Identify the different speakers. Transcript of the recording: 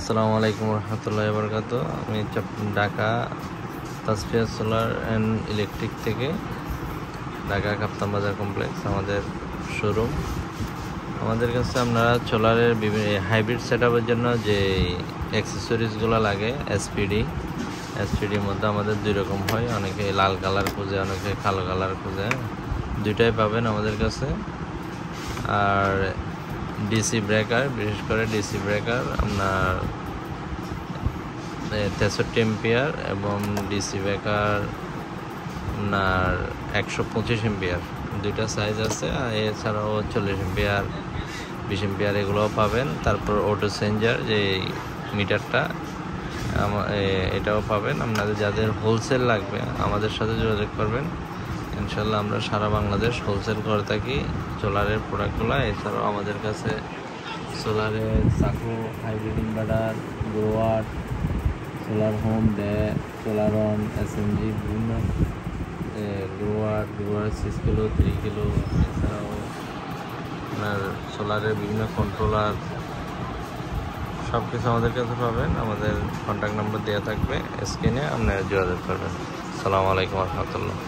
Speaker 1: আসসালামু আলাইকুম রহমতুল্লাহি ওয়া বারাকাতুহু। আমি Dhaka Tasfia solar and electric থেকে, ঢাকা কাপ্তান বাজার কমপ্লেক্স আমাদের শোরুম। আমাদের কাছে আপনারা সোলারের বিভিন্ন হাইব্রিড সেটআপের জন্য যে অ্যাক্সেসরিজগুলো লাগে, এসপিডির মধ্যে আমাদের দুই রকম হয়, অনেকে লাল কালার খুঁজে, অনেকে কালো কালার খুঁজে, দুইটাই পাবেন আমাদের কাছে। আর ডিসি ব্রেকার, বিশেষ করে ডিসি ব্রেকার আপনার 63 এম্পিয়ার এবং ডিসি ব্রেকার আপনার 125 এম্পিয়ার, দুইটা সাইজ আছে। আর এছাড়াও 40 এম্পিয়ার, 20 এম্পিয়ার এগুলোও পাবেন। তারপর অটো চেঞ্জার যে মিটারটা, এটাও পাবেন। আপনাদের যাদের হোলসেল লাগবে আমাদের সাথে যোগাযোগ করবেন, ইনশাল্লাহ আমরা সারা বাংলাদেশ হোলসেল করে থাকি সোলারের প্রোডাক্টগুলো। এছাড়াও আমাদের কাছে সোলারের সাকো, হাইব্রিড ইনভার্টার, গ্রোয়ার, সোলার হোম ডে, সোলার অন, এসএমজি, বিভিন্ন গ্রোয়ার 6 কিলো, 3 কিলো, এছাড়াও আপনার সোলারের বিভিন্ন কন্ট্রোলার, সব কিছু আমাদের কাছে পাবেন। আমাদের কন্ট্যাক্ট নাম্বার দেওয়া থাকবে স্ক্রিনে, আপনারা যোগাযোগ করবেন। আসসালামু আলাইকুম রহমতুল্লাহ।